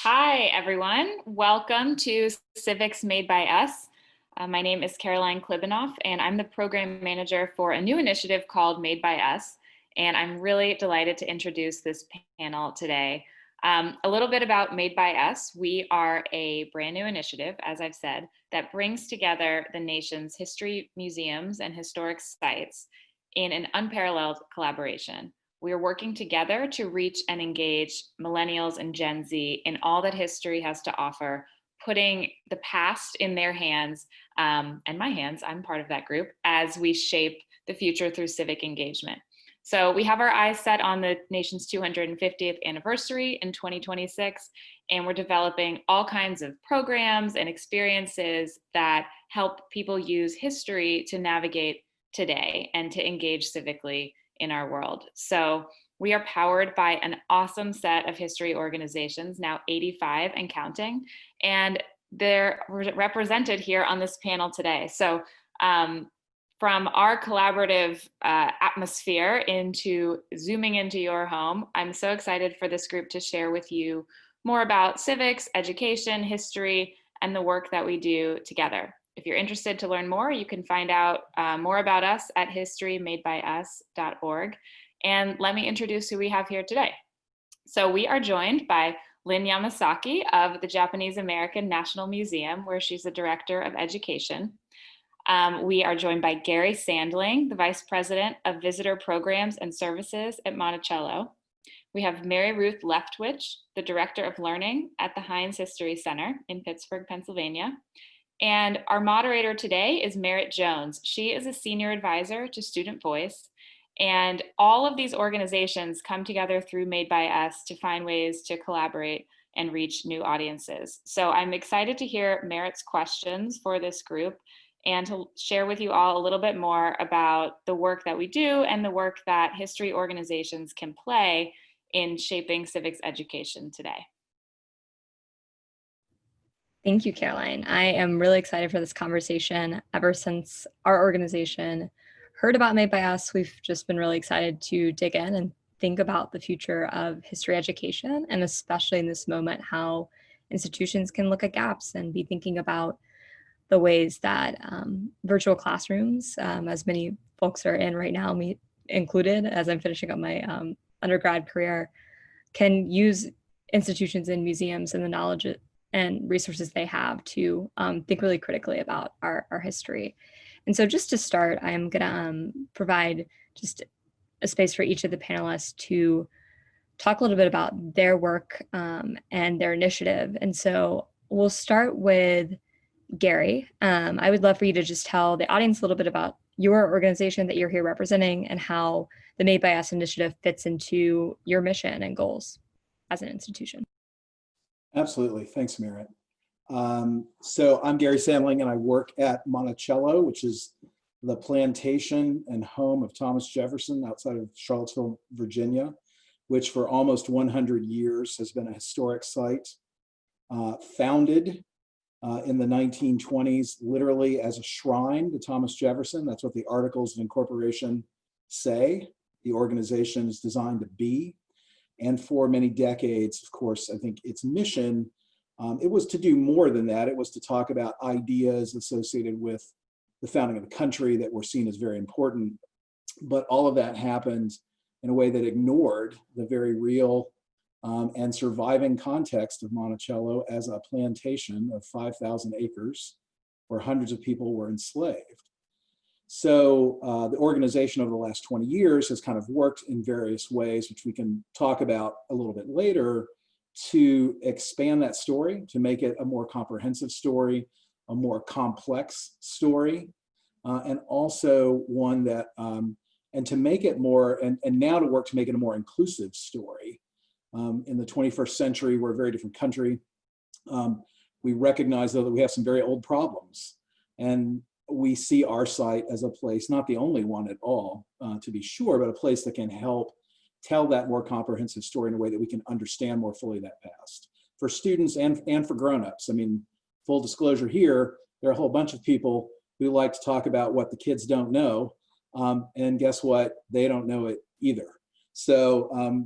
Hi, everyone. Welcome to Civics Made by Us. My name is Caroline Klibanoff, and I'm the program manager for a new initiative called Made by Us. And I'm really delighted to introduce this panel today. A little bit about Made by Us. We are a brand new initiative, as I've said, that brings together the nation's history museums and historic sites in an unparalleled collaboration. We are working together to reach and engage millennials and Gen Z in all that history has to offer, putting the past in their hands and my hands, I'm part of that group, as we shape the future through civic engagement. So we have our eyes set on the nation's 250th anniversary in 2026, and we're developing all kinds of programs and experiences that help people use history to navigate today and to engage civically in our world. So we are powered by an awesome set of history organizations, now 85 and counting, and they're represented here on this panel today. So from our collaborative atmosphere into zooming into your home, I'm so excited for this group to share with you more about civics, education, history, and the work that we do together. If you're interested to learn more, you can find out more about us at historymadebyus.org. And let me introduce who we have here today. So we are joined by Lynn Yamasaki of the Japanese American National Museum, where she's the Director of Education. We are joined by Gary Sandling, the Vice President of Visitor Programs and Services at Monticello. We have Mary Ruth Leftwich, the Director of Learning at the Heinz History Center in Pittsburgh, Pennsylvania. And our moderator today is Merritt Jones. She is a senior advisor to Student Voice. And all of these organizations come together through Made by Us to find ways to collaborate and reach new audiences. So I'm excited to hear Merritt's questions for this group and to share with you all a little bit more about the work that we do and the work that history organizations can play in shaping civics education today. Thank you, Caroline. I am really excited for this conversation. Ever since our organization heard about Made by Us, we've just been really excited to dig in and think about the future of history education, and especially in this moment, how institutions can look at gaps and be thinking about the ways that virtual classrooms, as many folks are in right now, me included, as I'm finishing up my undergrad career, can use institutions and museums and the knowledge and resources they have to think really critically about our history. And so just to start, I'm gonna provide just a space for each of the panelists to talk a little bit about their work and their initiative. And so we'll start with Gary. I would love for you to just tell the audience a little bit about your organization that you're here representing and how the Made by Us initiative fits into your mission and goals as an institution. Absolutely. Thanks, Merritt. So I'm Gary Sandling, and I work at Monticello, which is the plantation and home of Thomas Jefferson outside of Charlottesville, Virginia, which for almost 100 years has been a historic site, founded in the 1920s, literally as a shrine to Thomas Jefferson. That's what the Articles of Incorporation say the organization is designed to be. And for many decades, of course, I think its mission, it was to do more than that. It was to talk about ideas associated with the founding of the country that were seen as very important. But all of that happened in a way that ignored the very real and surviving context of Monticello as a plantation of 5,000 acres where hundreds of people were enslaved. So the organization over the last 20 years has kind of worked in various ways, which we can talk about a little bit later, to expand that story, to make it a more comprehensive story, a more complex story, and also one that, and to make it more, and now to work to make it a more inclusive story. In the 21st century, we're a very different country. We recognize, though, that we have some very old problems. And we see our site as a place, not the only one at all, to be sure, but a place that can help tell that more comprehensive story in a way that we can understand more fully that past. For students and for grown-ups. I mean, full disclosure here, there are a whole bunch of people who like to talk about what the kids don't know. And guess what? They don't know it either. So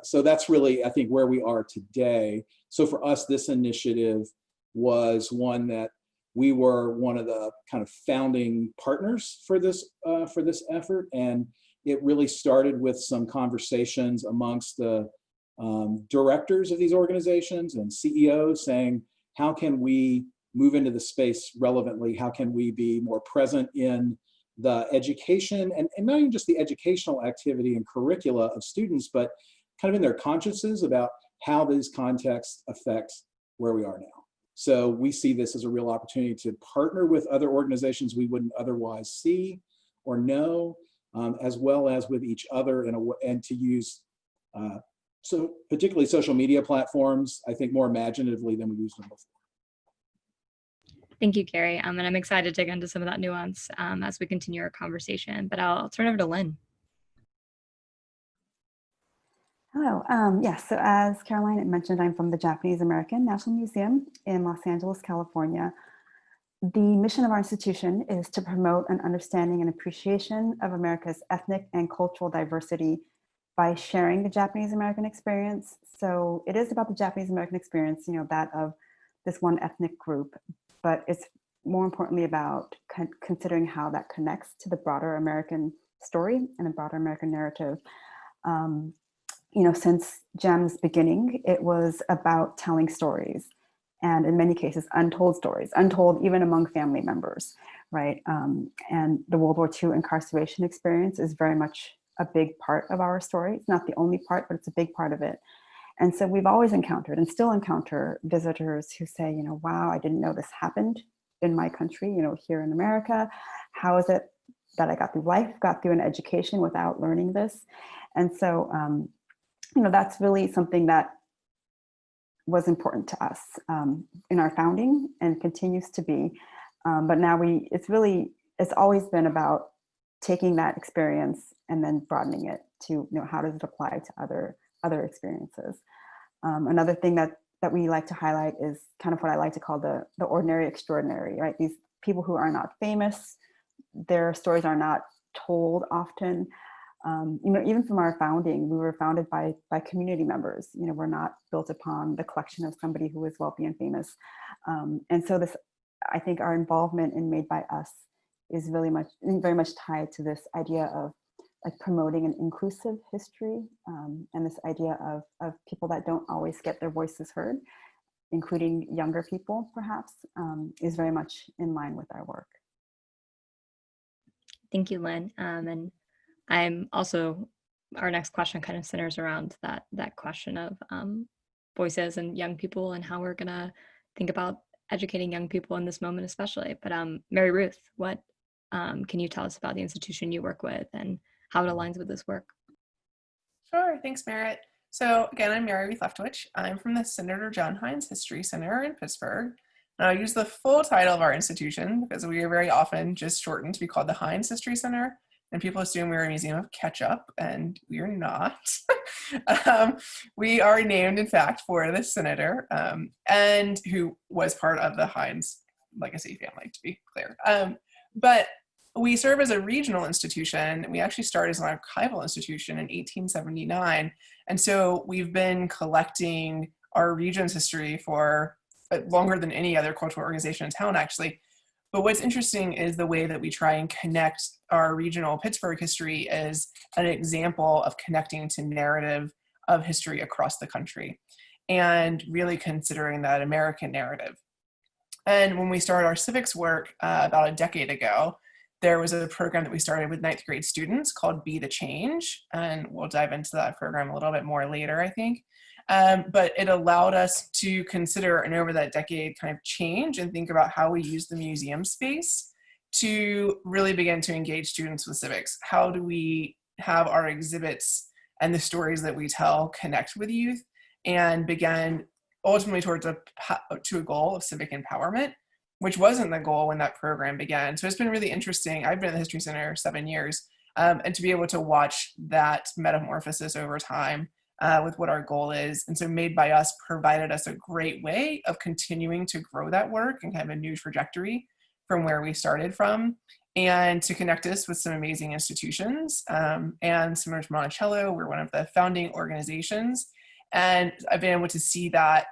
so that's really, I think, where we are today. So for us, this initiative was one that we were one of the kind of founding partners for this effort, and it really started with some conversations amongst the directors of these organizations and CEOs saying, how can we move into the space relevantly? How can we be more present in the education and not even just the educational activity and curricula of students, but kind of in their consciences about how these contexts affect where we are now. So we see this as a real opportunity to partner with other organizations we wouldn't otherwise see or know, as well as with each other and to use, so particularly social media platforms, I think more imaginatively than we used them before. Thank you, Gary. And I'm excited to dig into some of that nuance as we continue our conversation, but I'll turn over to Lynn. Hello. Yes, so as Caroline had mentioned, I'm from the Japanese American National Museum in Los Angeles, California. The mission of our institution is to promote an understanding and appreciation of America's ethnic and cultural diversity by sharing the Japanese American experience. So it is about the Japanese American experience, that of this one ethnic group, but it's more importantly about considering how that connects to the broader American story and the broader American narrative. Since GEM's beginning, it was about telling stories, and in many cases, untold stories, untold even among family members, right? And the World War II incarceration experience is very much a big part of our story. It's not the only part, but it's a big part of it. And so we've always encountered and still encounter visitors who say, wow, I didn't know this happened in my country, here in America. How is it that I got through life, got through an education without learning this? And so, that's really something that was important to us in our founding and continues to be. But now it's always been about taking that experience and then broadening it to, how does it apply to other experiences. Another thing that we like to highlight is kind of what I like to call the ordinary extraordinary, right? These people who are not famous, their stories are not told often. Even from our founding, we were founded by community members. We're not built upon the collection of somebody who is wealthy and famous. And so I think our involvement in Made by Us is very much tied to this idea of like promoting an inclusive history, and this idea of people that don't always get their voices heard, including younger people perhaps, is very much in line with our work. Thank you, Lynn. And I'm also, our next question kind of centers around that question of voices and young people and how we're gonna think about educating young people in this moment especially. But Mary Ruth, what can you tell us about the institution you work with and how it aligns with this work? Sure, thanks, Merritt. So again, I'm Mary Ruth Leftwich. I'm from the Senator John Heinz History Center in Pittsburgh. And I'll use the full title of our institution because we are very often just shortened to be called the Heinz History Center. And people assume we're a museum of ketchup, and we are not. We are named, in fact, for the senator, and who was part of the Heinz legacy family, to be clear. But we serve as a regional institution. We actually started as an archival institution in 1879. And so we've been collecting our region's history for longer than any other cultural organization in town, actually. But what's interesting is the way that we try and connect our regional Pittsburgh history as an example of connecting to narrative of history across the country and really considering that American narrative. And when we started our civics work about a decade ago, there was a program that we started with 9th grade students called Be the Change. And we'll dive into that program a little bit more later, I think. But it allowed us to consider, and over that decade, kind of change and think about how we use the museum space to really begin to engage students with civics. How do we have our exhibits and the stories that we tell connect with youth, and begin ultimately towards to a goal of civic empowerment, which wasn't the goal when that program began. So it's been really interesting. I've been at the History Center 7 years, and to be able to watch that metamorphosis over time with what our goal is. And so Made by Us provided us a great way of continuing to grow that work and kind of a new trajectory from where we started from. and to connect us with some amazing institutions. And similar to Monticello, we're one of the founding organizations. And I've been able to see that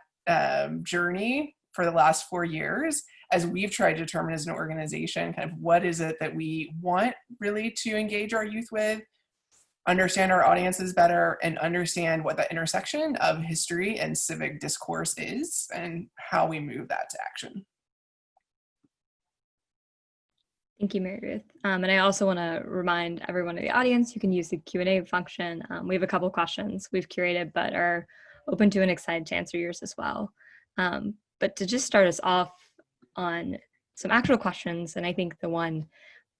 journey for the last 4 years as we've tried to determine as an organization kind of what is it that we want really to engage our youth with, understand our audiences better, and understand what that intersection of history and civic discourse is and how we move that to action. Thank you, Mary Ruth. And I also want to remind everyone in the audience, you can use the Q&A function. We have a couple questions we've curated, but are open to and excited to answer yours as well. But to just start us off on some actual questions, and I think the one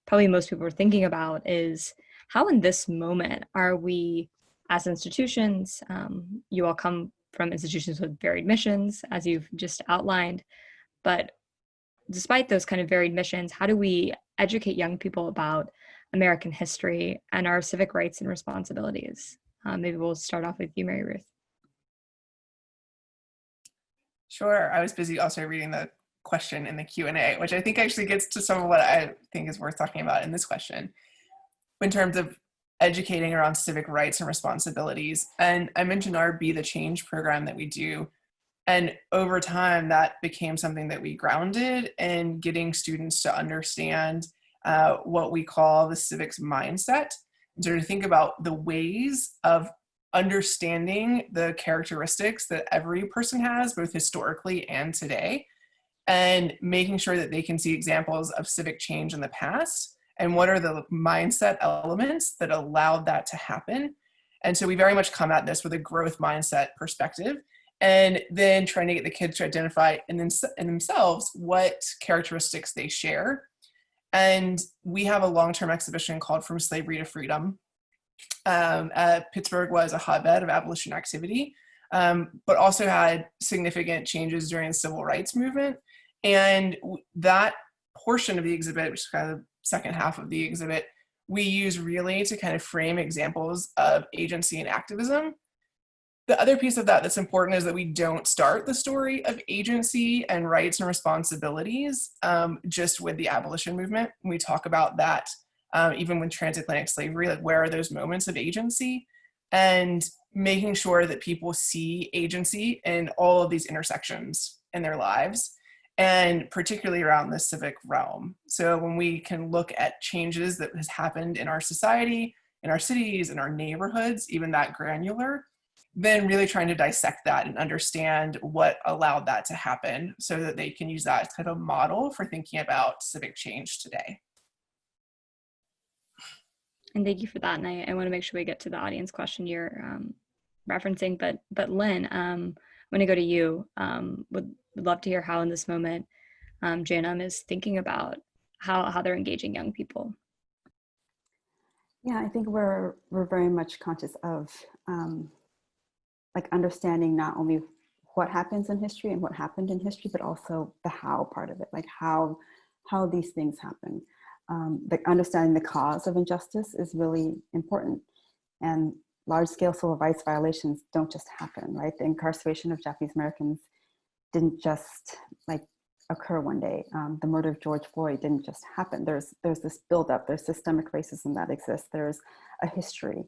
probably most people are thinking about is, how in this moment are we as institutions, you all come from institutions with varied missions, as you've just outlined, but despite those kind of varied missions, how do we educate young people about American history and our civic rights and responsibilities? Maybe we'll start off with you, Mary Ruth. Sure. I was busy also reading the question in the Q&A, which I think actually gets to some of what I think is worth talking about in this question in terms of educating around civic rights and responsibilities. And I mentioned our Be the Change program that we do. And over time, that became something that we grounded in getting students to understand what we call the civics mindset. And so to think about the ways of understanding the characteristics that every person has, both historically and today, and making sure that they can see examples of civic change in the past and what are the mindset elements that allowed that to happen. And so we very much come at this with a growth mindset perspective, and then trying to get the kids to identify in themselves what characteristics they share. And we have a long-term exhibition called From Slavery to Freedom. Pittsburgh was a hotbed of abolition activity, but also had significant changes during the civil rights movement. And that portion of the exhibit, which is kind of the second half of the exhibit, we use really to kind of frame examples of agency and activism. The other piece of that that's important is that we don't start the story of agency and rights and responsibilities just with the abolition movement. We talk about that even with transatlantic slavery, like where are those moments of agency, and making sure that people see agency in all of these intersections in their lives, and particularly around the civic realm. So when we can look at changes that has happened in our society, in our cities, in our neighborhoods, even that granular, then really trying to dissect that and understand what allowed that to happen so that they can use that as kind of a model for thinking about civic change today. And thank you for that. And I want to make sure we get to the audience question you're referencing, but Lynn, I'm going to go to you. Would love to hear how in this moment JNM is thinking about how they're engaging young people. Yeah, I think we're very much conscious of like understanding not only what happens in history and what happened in history, but also the how part of it, like how these things happen. Like understanding the cause of injustice is really important. And large-scale civil rights violations don't just happen, right? The incarceration of Japanese Americans didn't just like occur one day. The murder of George Floyd didn't just happen. There's this buildup, there's systemic racism that exists, there's a history.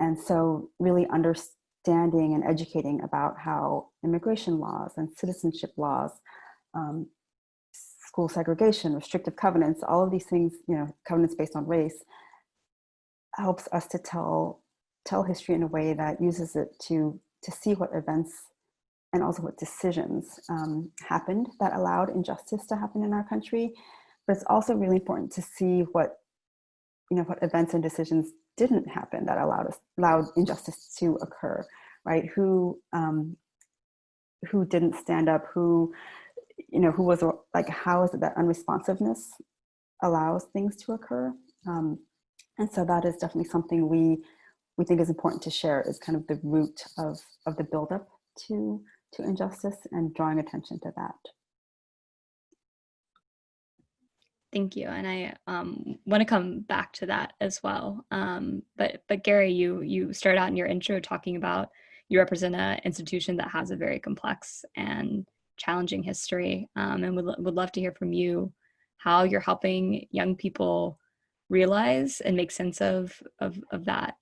And so really understanding and educating about how immigration laws and citizenship laws, school segregation, restrictive covenants, all of these things, covenants based on race, helps us to tell history in a way that uses it to see what events and also what decisions happened that allowed injustice to happen in our country. But it's also really important to see what events and decisions didn't happen that allowed injustice to occur, right? Who didn't stand up, who was like, how is it that unresponsiveness allows things to occur? And so that is definitely something we think is important to share, is kind of the root of the buildup to injustice and drawing attention to that. Thank you. And I want to come back to that as well. But Gary, you started out in your intro talking about you represent an institution that has a very complex and challenging history, and would love to hear from you how you're helping young people realize and make sense of that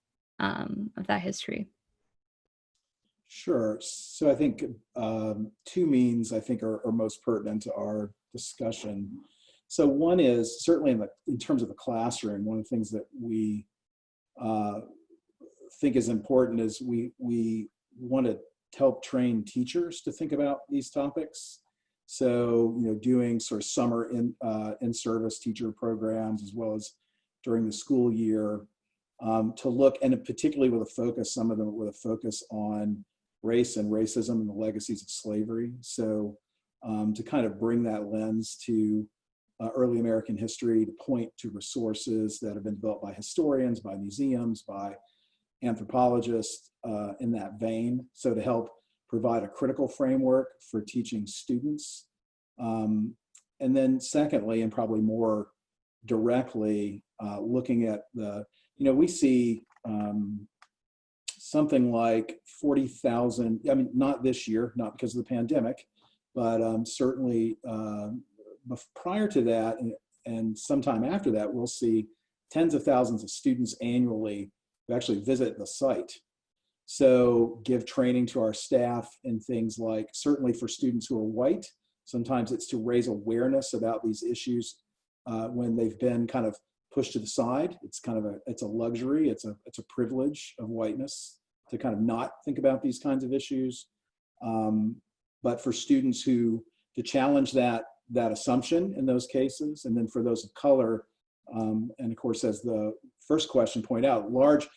history. Sure. So I think two means I think are most pertinent to our discussion. So one is certainly in terms of the classroom, one of the things that we think is important is we want to help train teachers to think about these topics. So, doing sort of summer in-service teacher programs, as well as during the school year, to look, and particularly with a focus, some of them with a focus on race and racism and the legacies of slavery. So to kind of bring that lens to early American history, to point to resources that have been developed by historians, by museums, by anthropologists in that vein. So to help provide a critical framework for teaching students. And then secondly, and probably more directly, looking at we see something like 40,000, not this year, not because of the pandemic, but certainly prior to that and sometime after that, we'll see tens of thousands of students annually who actually visit the site. So give training to our staff in things like, certainly for students who are white, sometimes it's to raise awareness about these issues when they've been kind of pushed to the side. It's kind of it's a luxury, it's a privilege of whiteness to kind of not think about these kinds of issues. But for students to challenge that assumption in those cases, and then for those of color, and of course, as the first question pointed out, large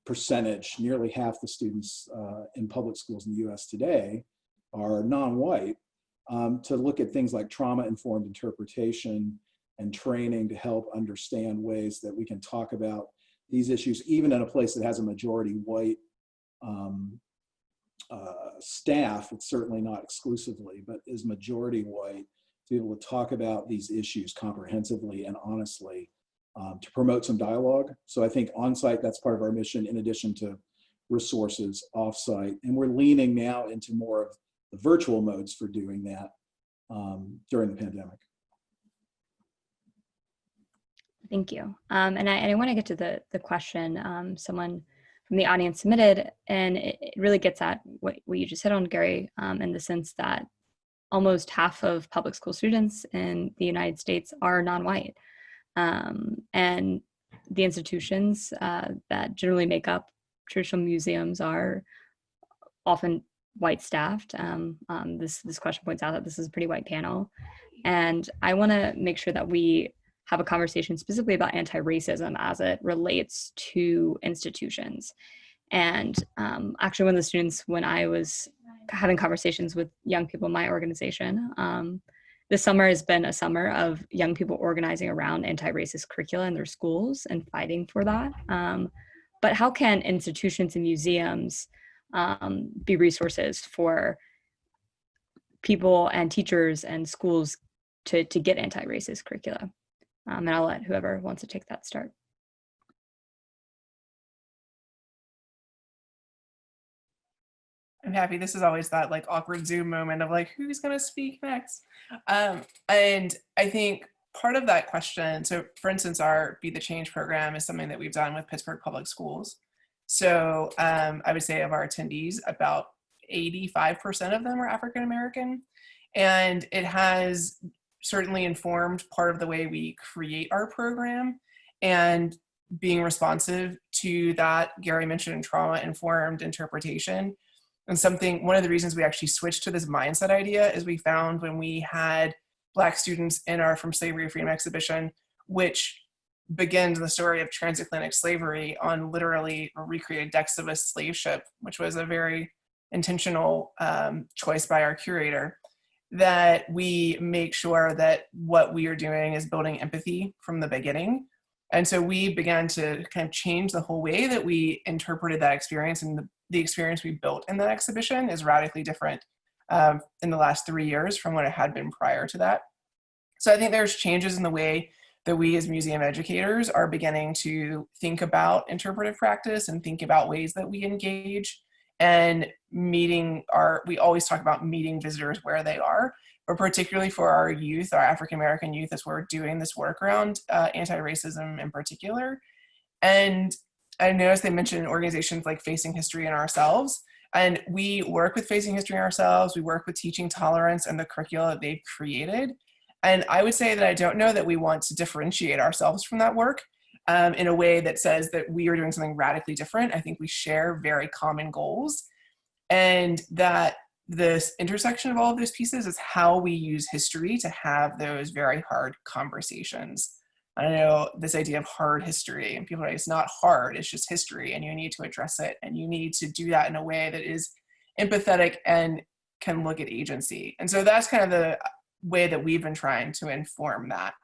percentage, nearly half the students in public schools in the US today are non-white, to look at things like trauma-informed interpretation and training to help understand ways that we can talk about these issues, even in a place that has a majority white staff. It's certainly not exclusively, but is majority white, to be able to talk about these issues comprehensively and honestly, to promote some dialogue. So I think on-site, that's part of our mission, in addition to resources off-site. And we're leaning now into more of the virtual modes for doing that during the pandemic. Thank you. And I want to get to the question someone from the audience submitted, and it really gets at what you just hit on, Gary, in the sense that almost half of public school students in the United States are non-white. And the institutions that generally make up traditional museums are often white staffed. This question points out that this is a pretty white panel. And I want to make sure that we have a conversation specifically about anti-racism as it relates to institutions. And actually, one of the students, when I was having conversations with young people in my organization, this summer has been a summer of young people organizing around anti-racist curricula in their schools and fighting for that. But how can institutions and museums be resources for people and teachers and schools to get anti-racist curricula? And I'll let whoever wants to take that start. I'm happy. This is always that like awkward Zoom moment of like, who's going to speak next? And I think part of that question, so for instance, our Be the Change program is something that we've done with Pittsburgh Public Schools. So I would say of our attendees, about 85% of them are African American. And it has certainly informed part of the way we create our program, and being responsive to that. Gary mentioned trauma-informed interpretation. And one of the reasons we actually switched to this mindset idea is we found when we had Black students in our From Slavery to Freedom exhibition, which begins the story of transatlantic slavery on literally recreated decks of a slave ship, which was a very intentional choice by our curator, that we make sure that what we are doing is building empathy from the beginning. And so we began to kind of change the whole way that we interpreted that experience, and the experience we built in that exhibition is radically different in the last 3 years from what it had been prior to that. So I think there's changes in the way that we as museum educators are beginning to think about interpretive practice and think about ways that we engage, and we always talk about meeting visitors where they are, but particularly for our youth, our African-American youth, as we're doing this work around anti-racism in particular. And I noticed they mentioned organizations like Facing History in Ourselves, and we work with Facing History in Ourselves, we work with Teaching Tolerance and the curricula that they've created. And I would say that I don't know that we want to differentiate ourselves from that work in a way that says that we are doing something radically different. I think we share very common goals, and that this intersection of all of those pieces is how we use history to have those very hard conversations. I know this idea of hard history, and people are like, it's not hard, it's just history, and you need to address it, and you need to do that in a way that is empathetic and can look at agency. And so that's kind of the way that we've been trying to inform that.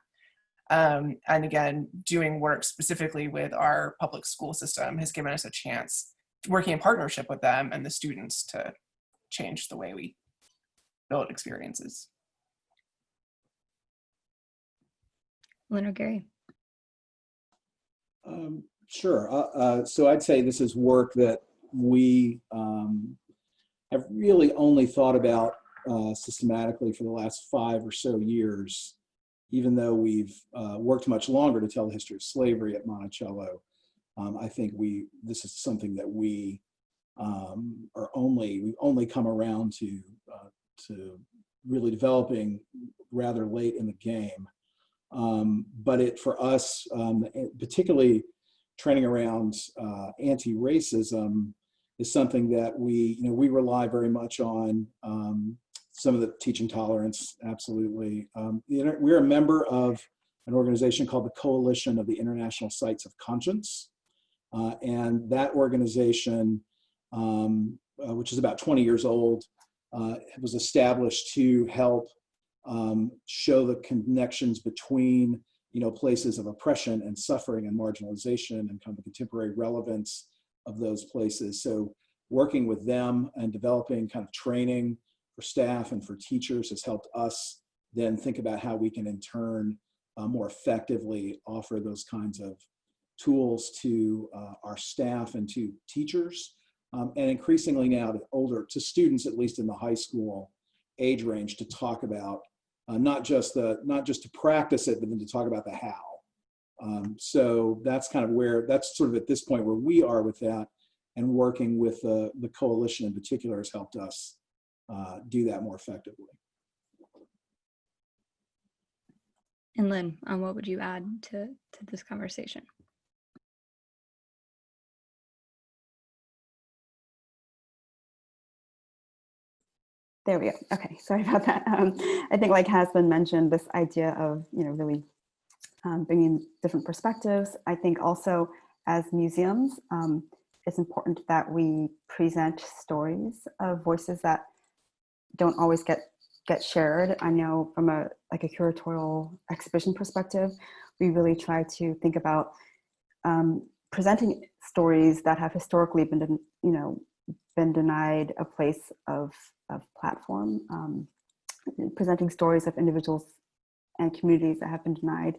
And again, doing work specifically with our public school system has given us a chance, working in partnership with them and the students, to change the way we build experiences. Lynn or Gary? Sure. So I'd say this is work that we have really only thought about systematically for the last 5 or so years, even though we've worked much longer to tell the history of slavery at Monticello. I think this is something that we've only come around to really developing rather late in the game. But for us, particularly training around anti-racism is something that we rely very much on. Some of the teaching tolerance, absolutely. We're a member of an organization called the Coalition of the International Sites of Conscience. And that organization, which is about 20 years old, was established to help show the connections between places of oppression and suffering and marginalization and kind of the contemporary relevance of those places. So working with them and developing kind of training for staff and for teachers has helped us then think about how we can in turn more effectively offer those kinds of tools to our staff and to teachers, and increasingly now to students, at least in the high school age range, to talk about not just to practice it, but then to talk about the how. So that's kind of that's sort of at this point where we are with that, and working with the coalition in particular has helped us do that more effectively. And Lynn, what would you add to this conversation? There we go. Okay, sorry about that. I think, like has been mentioned, this idea of really bringing different perspectives. I think also as museums, it's important that we present stories of voices that don't always get shared. I know from a curatorial exhibition perspective, we really try to think about presenting stories that have historically been denied a place of platform, presenting stories of individuals and communities that have been denied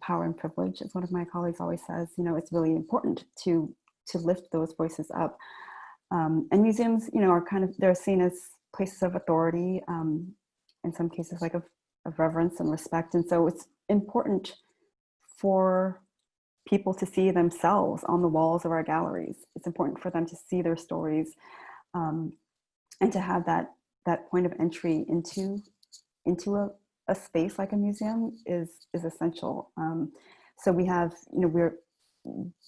power and privilege. As one of my colleagues always says, it's really important to lift those voices up. And museums, are they're seen as places of authority, in some cases of reverence and respect. And so it's important for people to see themselves on the walls of our galleries. It's important for them to see their stories, and to have that point of entry into a space like a museum is essential. So we have,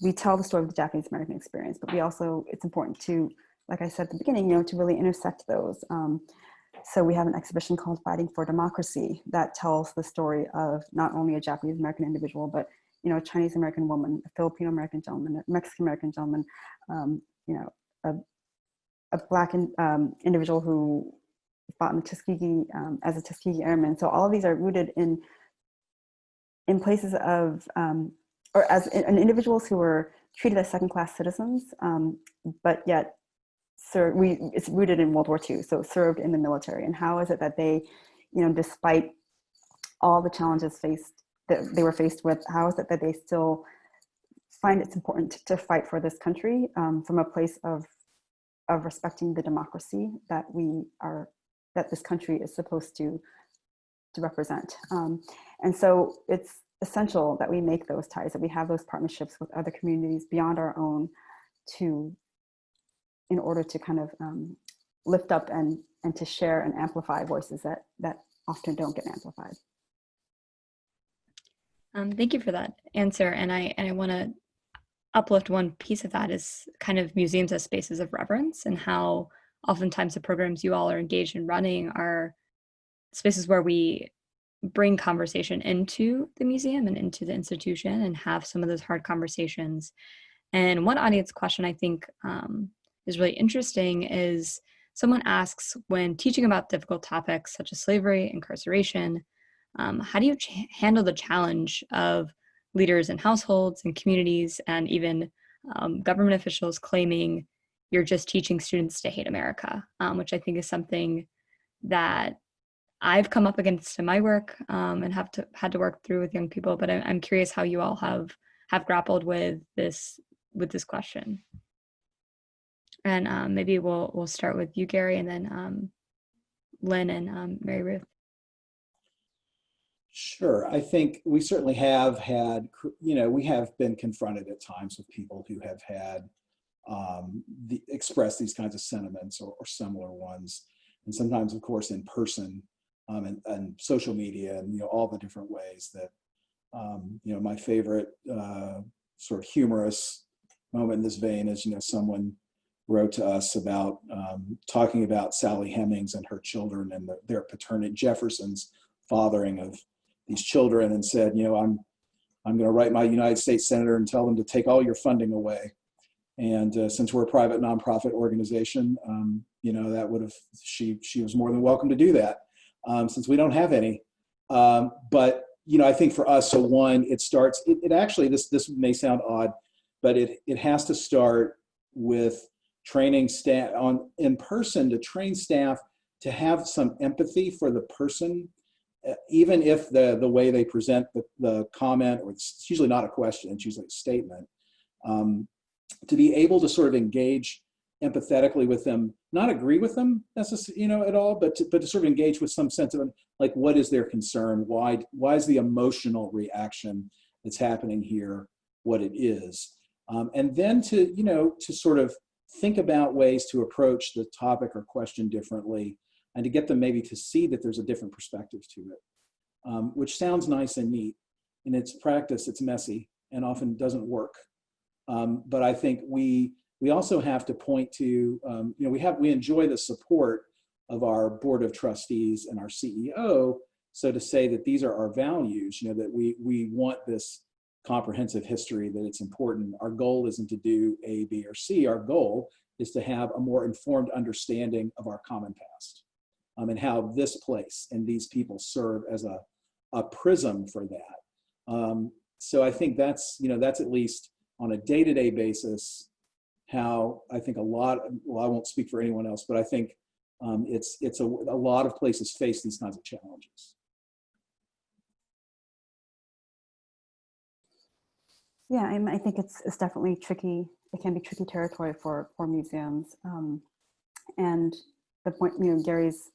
we tell the story of the Japanese American experience, but it's important to, like I said at the beginning, to really intersect those. So we have an exhibition called Fighting for Democracy that tells the story of not only a Japanese American individual, but a Chinese American woman, a Filipino American gentleman, a Mexican American gentleman, a Black individual who fought in the Tuskegee as a Tuskegee Airman. So all of these are rooted in places of, or as in individuals who were treated as second-class citizens, but yet it's rooted in World War II, so served in the military. And how is it that they, despite all the challenges that they were faced with, how is it that they still find it's important to fight for this country from a place of respecting the democracy that we are that this country is supposed to represent. And so it's essential that we make those ties, that we have those partnerships with other communities beyond our own in order to kind of lift up and to share and amplify voices that often don't get amplified. Thank you for that answer. And I want to uplift one piece of that is kind of museums as spaces of reverence, and how oftentimes the programs you all are engaged in running are spaces where we bring conversation into the museum and into the institution and have some of those hard conversations. And one audience question I think is really interesting is someone asks, when teaching about difficult topics such as slavery, incarceration, how do you handle the challenge of leaders in households and communities and even government officials claiming you're just teaching students to hate America, which I think is something that I've come up against in my work and had to work through with young people. But I'm curious how you all have grappled with this question. And maybe we'll start with you, Gary, and then Lynn and Mary Ruth. Sure. I think we certainly have had, we have been confronted at times with people who have had expressed these kinds of sentiments or similar ones. And sometimes, of course, in person and social media and, all the different ways that, my favorite sort of humorous moment in this vein is, someone wrote to us about talking about Sally Hemings and her children and their paternity, Jefferson's fathering of these children, and said, I'm going to write my United States senator and tell them to take all your funding away. And since we're a private nonprofit organization, that would have, she was more than welcome to do that, since we don't have any. But, I think for us, so one, it starts, it actually, this may sound odd, but it has to start with training staff in person, to train staff to have some empathy for the person, even if the way they present the comment, or it's usually not a question, it's usually a statement, to be able to sort of engage empathetically with them, not agree with them necessarily, at all, but to sort of engage with some sense of like, what is their concern? Why is the emotional reaction that's happening here what it is? And then to sort of think about ways to approach the topic or question differently, and to get them maybe to see that there's a different perspective to it, which sounds nice and neat. In its practice, it's messy and often doesn't work. But I think we also have to point to, we enjoy the support of our board of trustees and our CEO. So to say that these are our values, that we want this comprehensive history, that it's important. Our goal isn't to do A, B, or C. Our goal is to have a more informed understanding of our common past. And how this place and these people serve as a prism for that. So I think that's at least on a day-to-day basis how I think I won't speak for anyone else, but I think it's a lot of places face these kinds of challenges. Yeah, I think it's definitely tricky. It can be tricky territory for museums. And the point, Gary's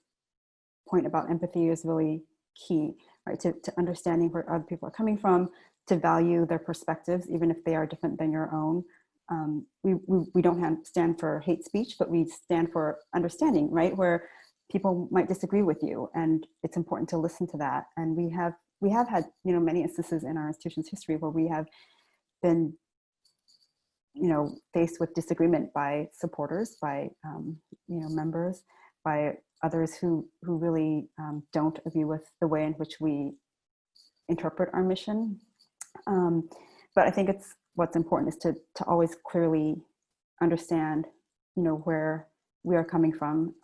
point about empathy is really key, right? To understanding where other people are coming from, to value their perspectives, even if they are different than your own. We don't stand for hate speech, but we stand for understanding, right? Where people might disagree with you, and it's important to listen to that. And we have had, many instances in our institution's history where we have been, faced with disagreement by supporters, by, members, by others who really don't agree with the way in which we interpret our mission. But I think what's important is to always clearly understand, where we are coming from.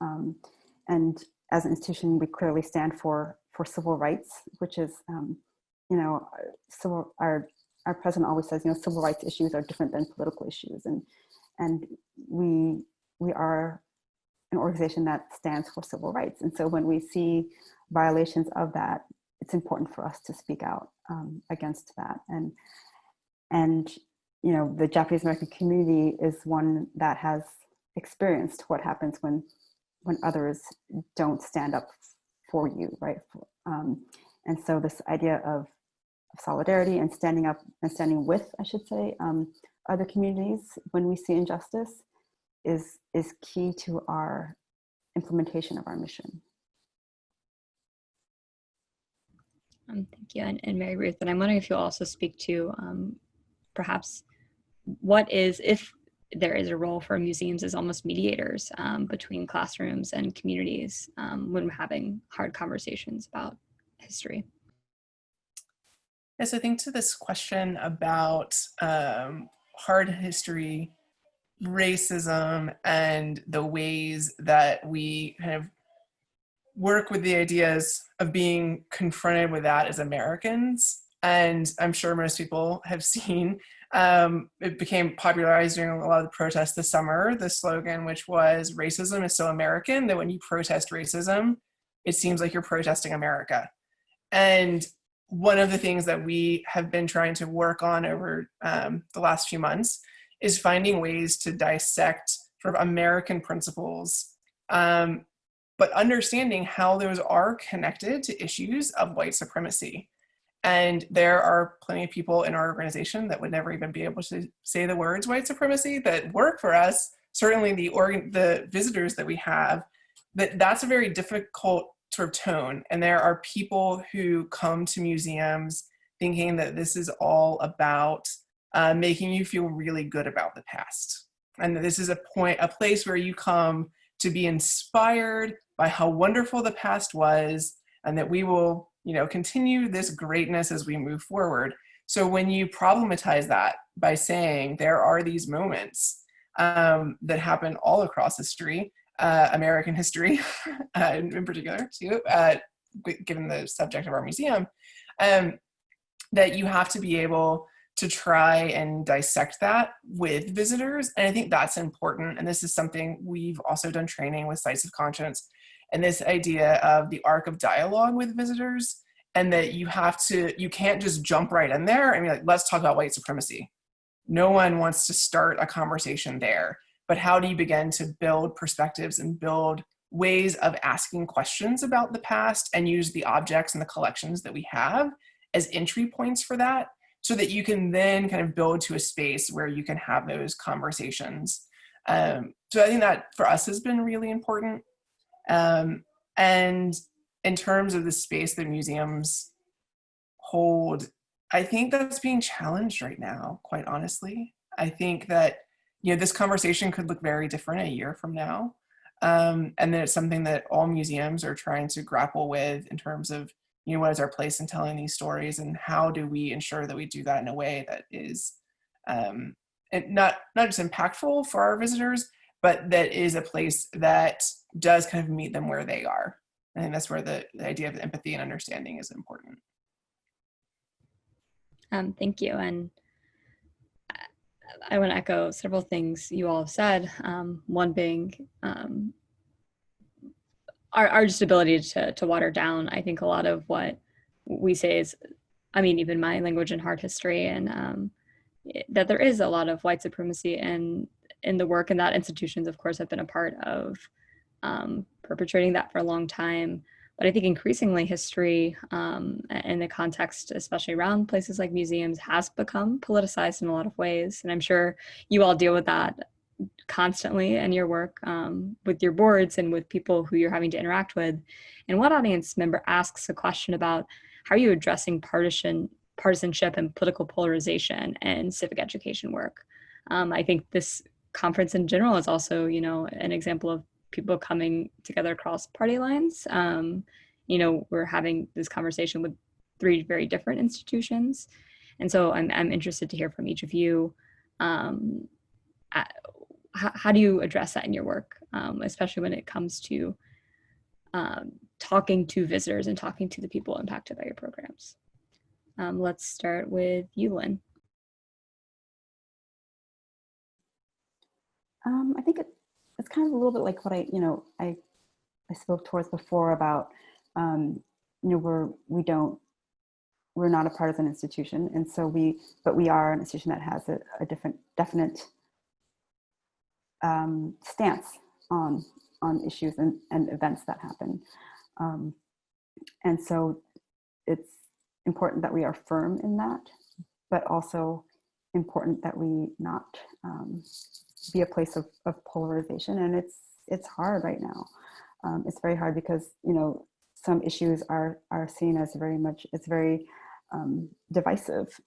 And as an institution, we clearly stand for civil rights, which is, our president always says, civil rights issues are different than political issues. And we are an organization that stands for civil rights. And so when we see violations of that, it's important for us to speak out against that. And the Japanese American community is one that has experienced what happens when when others don't stand up for you, right? And so this idea of solidarity and standing up and standing with, I should say, other communities when we see injustice is key to our implementation of our mission. Thank you. And Mary Ruth, and I'm wondering if you'll also speak to perhaps what is, if there is a role for museums as almost mediators between classrooms and communities when we're having hard conversations about history. Yes, I think to this question about hard history, racism, and the ways that we kind of work with the ideas of being confronted with that as Americans. And I'm sure most people have seen, it became popularized during a lot of the protests this summer, the slogan, which was, racism is so American that when you protest racism, it seems like you're protesting America. And one of the things that we have been trying to work on over the last few months is finding ways to dissect sort of American principles, but understanding how those are connected to issues of white supremacy. And there are plenty of people in our organization that would never even be able to say the words white supremacy that work for us. Certainly the visitors that we have, that's a very difficult sort of tone. And there are people who come to museums thinking that this is all about making you feel really good about the past. And that this is a place where you come to be inspired by how wonderful the past was, and that we will, continue this greatness as we move forward. So when you problematize that by saying there are these moments that happen all across history, American history in particular too, given the subject of our museum, that you have to be able to try and dissect that with visitors. And I think that's important. And this is something we've also done training with Sites of Conscience, and this idea of the arc of dialogue with visitors, and that you can't just jump right in there and be like, let's talk about white supremacy. No one wants to start a conversation there, but how do you begin to build perspectives and build ways of asking questions about the past and use the objects and the collections that we have as entry points for that, so that you can then kind of build to a space where you can have those conversations. So I think that for us has been really important. And in terms of the space that museums hold, I think that's being challenged right now, quite honestly. I think that, this conversation could look very different a year from now. And then it's something that all museums are trying to grapple with in terms of, what is our place in telling these stories, and how do we ensure that we do that in a way that is and not just impactful for our visitors, but that is a place that does kind of meet them where they are. I think that's where the idea of empathy and understanding is important. Thank you. And I want to echo several things you all have said. One being our just ability to water down. I think a lot of what we say is, even my language and hard history, and that there is a lot of white supremacy in the work, and that institutions, of course, have been a part of perpetrating that for a long time. But I think increasingly history in the context, especially around places like museums, has become politicized in a lot of ways. And I'm sure you all deal with that constantly in your work with your boards and with people who you're having to interact with. And one audience member asks a question about how are you addressing partisanship and political polarization in civic education work. I think this conference in general is also, an example of people coming together across party lines. We're having this conversation with 3 very different institutions. And so I'm interested to hear from each of you. How do you address that in your work, especially when it comes to talking to visitors and talking to the people impacted by your programs? Let's start with you, Lynn. I think it's kind of a little bit like what I spoke towards before about, we're not a partisan institution, and so we are an institution that has a definite stance on on issues and events that happen. And so it's important that we are firm in that, but also important that we not be a place of polarization. And it's hard right now. It's very hard because, some issues are seen as very divisive.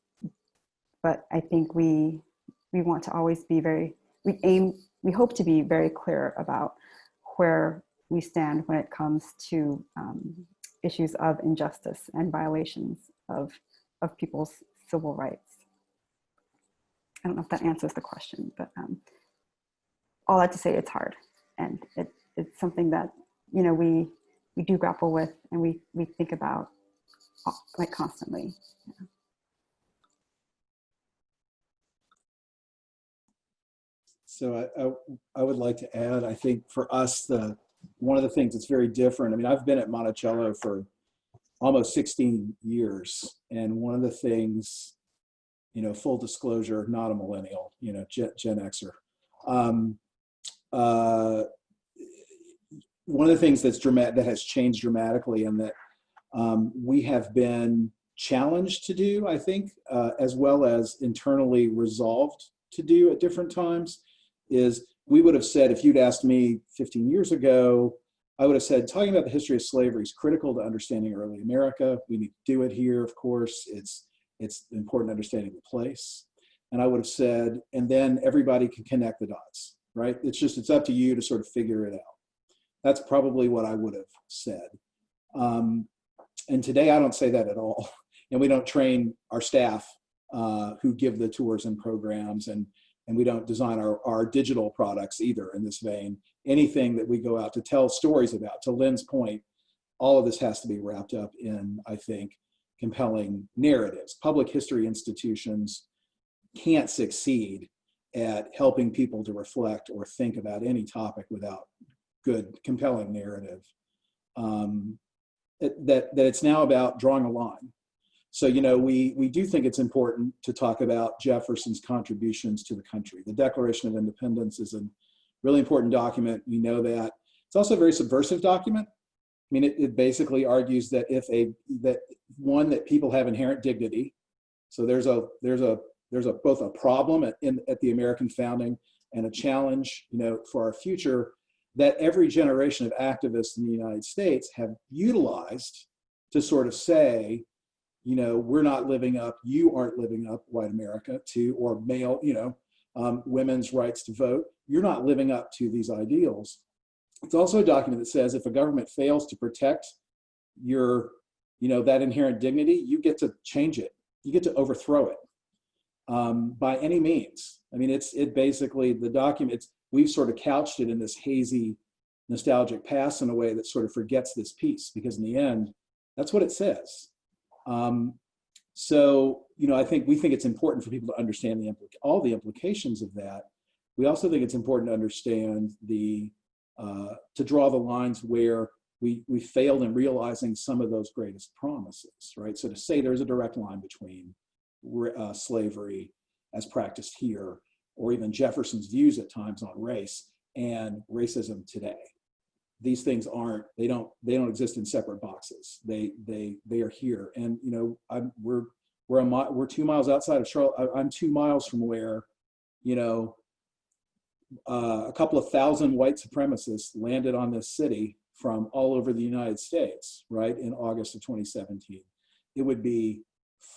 But I think we want to always be we hope to be very clear about where we stand when it comes to issues of injustice and violations of people's civil rights. I don't know if that answers the question, but all that to say, it's hard, and it's something that we do grapple with, and we think about like constantly. Yeah. So I would like to add, I think for us, one of the things that's very different, I mean, I've been at Monticello for almost 16 years. And one of the things, full disclosure, not a millennial, Gen Xer. One of the things that has changed dramatically, and that we have been challenged to do, I think, as well as internally resolved to do at different times, is we would have said, if you'd asked me 15 years ago, I would have said, talking about the history of slavery is critical to understanding early America. We need to do it here, of course. It's important understanding the place. And I would have said, and then everybody can connect the dots, right? It's up to you to sort of figure it out. That's probably what I would have said. And today I don't say that at all. And we don't train our staff who give the tours and programs, and we don't design our digital products either in this vein. Anything that we go out to tell stories about, to Lynn's point, all of this has to be wrapped up in, I think, compelling narratives. Public history institutions can't succeed at helping people to reflect or think about any topic without good, compelling narrative. That it's now about drawing a line. So, we do think it's important to talk about Jefferson's contributions to the country. The Declaration of Independence is a really important document. We know that. It's also a very subversive document. I mean, it basically argues that that people have inherent dignity. So there's both a problem at the American founding and a challenge, for our future, that every generation of activists in the United States have utilized to sort of say, we're not living up, you aren't living up, white America, to, or male, women's rights to vote. You're not living up to these ideals. It's also a document that says if a government fails to protect your, that inherent dignity, you get to change it. You get to overthrow it by any means. I mean, it basically, the document, we've sort of couched it in this hazy, nostalgic past in a way that sort of forgets this piece, because in the end, that's what it says. So, I think we think it's important for people to understand all the implications of that. We also think it's important to understand to draw the lines where we failed in realizing some of those greatest promises, right? So to say there's a direct line between slavery as practiced here, or even Jefferson's views at times on race, and racism today. These things they don't exist in separate boxes. They are here. And we're 2 miles outside of Charlotte. I'm 2 miles from where, a couple of thousand white supremacists landed on this city from all over the United States, right, in August of 2017. It would be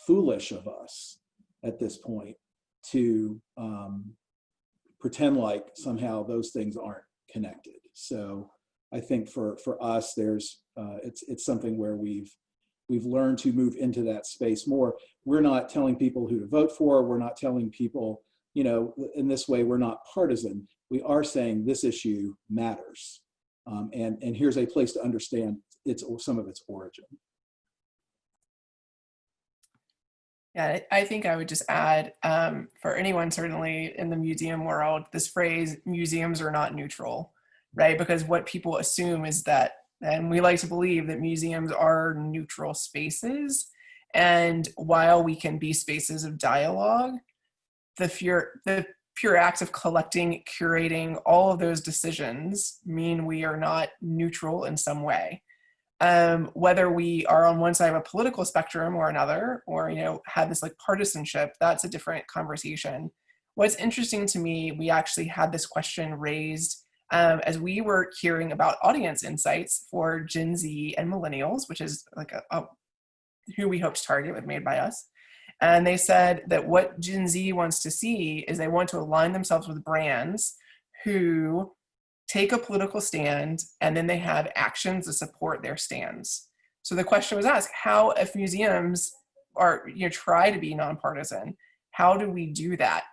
foolish of us at this point to pretend like somehow those things aren't connected. So I think for us, it's something where we've learned to move into that space more. We're not telling people who to vote for. We're not telling people, in this way, we're not partisan. We are saying this issue matters. And here's a place to understand some of its origin. Yeah, I think I would just add, for anyone certainly in the museum world, this phrase, museums are not neutral, right? Because what people assume is that, and we like to believe that museums are neutral spaces. And while we can be spaces of dialogue, the pure acts of collecting, curating, all of those decisions mean we are not neutral in some way. Whether we are on one side of a political spectrum or another, or, you know, have this like partisanship, that's a different conversation. What's interesting to me, we actually had this question raised as we were hearing about audience insights for Gen Z and millennials, which is like who we hope to target with Made by Us. And they said that what Gen Z wants to see is they want to align themselves with brands who take a political stand and then they have actions to support their stands. So the question was asked, how, if museums are, you know, try to be nonpartisan, how do we do that?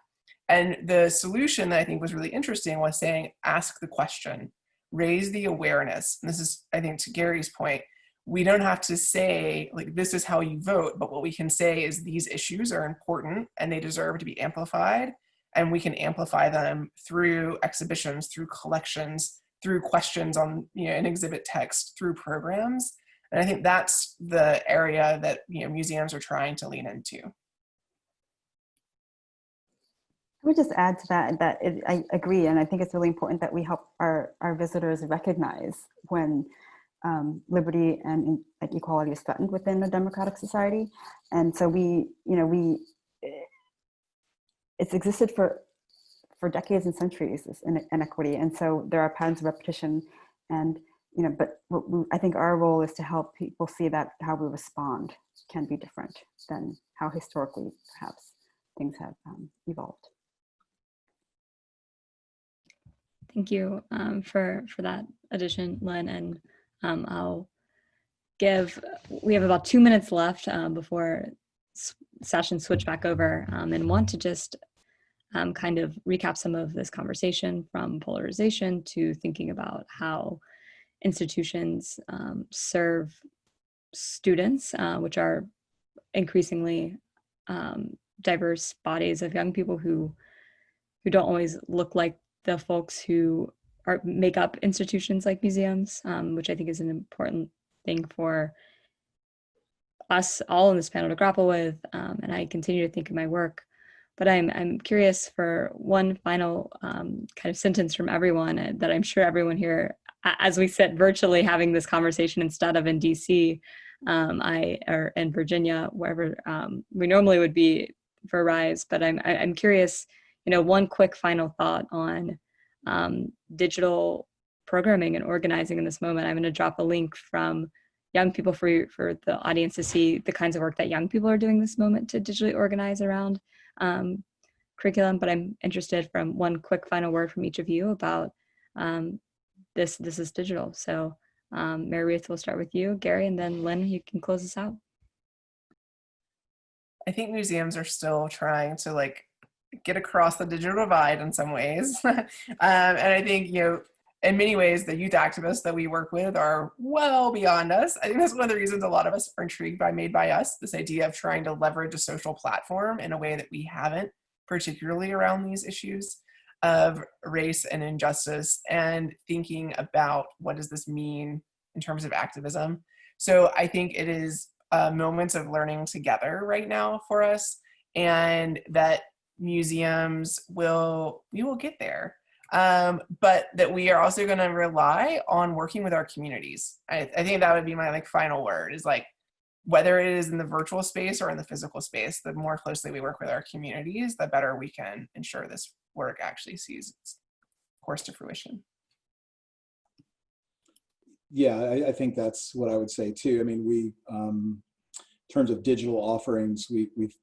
And the solution that I think was really interesting was saying, ask the question, raise the awareness. And this is, I think, to Gary's point, we don't have to say, like, this is how you vote, but what we can say is these issues are important and they deserve to be amplified. And we can amplify them through exhibitions, through collections, through questions on, you know, an exhibit text, through programs. And I think that's the area that, you know, museums are trying to lean into. I would just add to that, I agree. And I think it's really important that we help our visitors recognize when liberty and like equality is threatened within a democratic society. And so it's existed for decades and centuries, this inequity. And so there are patterns of repetition and, you know, but I think our role is to help people see that how we respond can be different than how historically perhaps things have evolved. Thank you for that addition, Lynn. And we have about 2 minutes left before session switch back over, and want to just kind of recap some of this conversation from polarization to thinking about how institutions serve students, which are increasingly diverse bodies of young people who don't always look like the folks who make up institutions like museums, which I think is an important thing for us all in this panel to grapple with. And I continue to think in my work, but I'm curious for one final kind of sentence from everyone that I'm sure everyone here, as we sit virtually having this conversation instead of in DC, or in Virginia, wherever we normally would be for RISE, but I'm curious, you know, one quick final thought on digital programming and organizing in this moment. I'm going to drop a link from young people for the audience to see the kinds of work that young people are doing this moment to digitally organize around curriculum. But I'm interested from one quick final word from each of you about this is digital. So Mary Ruth, we'll start with you, Gary, and then Lynn, you can close us out. I think museums are still trying to like get across the digital divide in some ways. And I think, you know, in many ways, the youth activists that we work with are well beyond us. I think that's one of the reasons a lot of us are intrigued by Made by Us, this idea of trying to leverage a social platform in a way that we haven't, particularly around these issues of race and injustice, and thinking about what does this mean in terms of activism. So I think it is moments of learning together right now for us, and that museums we will get there. But that we are also going to rely on working with our communities. I think that would be my like final word, is like, whether it is in the virtual space or in the physical space, the more closely we work with our communities, the better we can ensure this work actually sees its course to fruition. Yeah, I think that's what I would say too. I mean, we, in terms of digital offerings, we've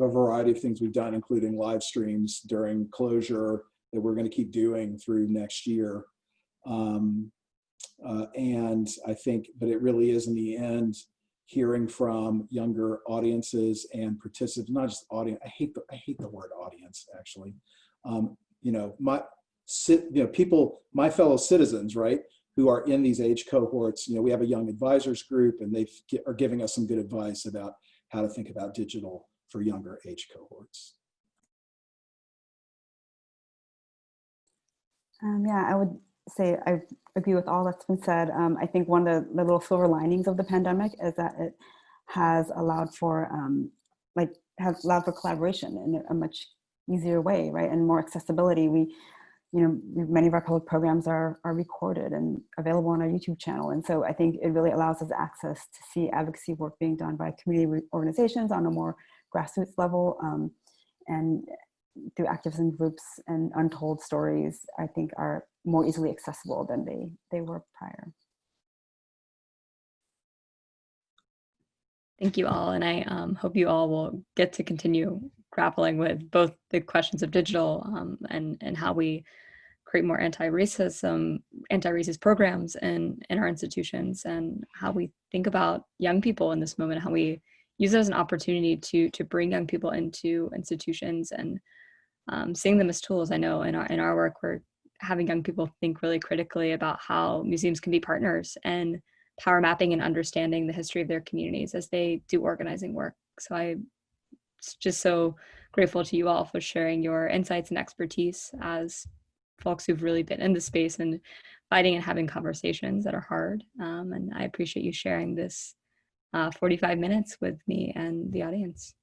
a variety of things we've done, including live streams during closure that we're going to keep doing through next year. And I think, but it really is in the end, hearing from younger audiences and participants, not just audience. I hate the word audience, actually. You know, people, my fellow citizens, right, who are in these age cohorts. You know, we have a young advisors group, and they are giving us some good advice about how to think about digital for younger age cohorts. Yeah, I would say I agree with all that's been said. I think one of the little silver linings of the pandemic is that it has allowed for collaboration in a much easier way, right? And more accessibility. Many of our public programs are recorded and available on our YouTube channel. And so I think it really allows us access to see advocacy work being done by community organizations on a more grassroots level, and through activism groups, and untold stories, I think, are more easily accessible than they were prior. Thank you all, and I hope you all will get to continue grappling with both the questions of digital and how we create more anti-racist programs in our institutions, and how we think about young people in this moment, how we use it as an opportunity to bring young people into institutions and seeing them as tools. I know in our work, we're having young people think really critically about how museums can be partners and power mapping and understanding the history of their communities as they do organizing work. So I'm just so grateful to you all for sharing your insights and expertise as folks who've really been in the space and fighting and having conversations that are hard. And I appreciate you sharing this 45 minutes with me and the audience.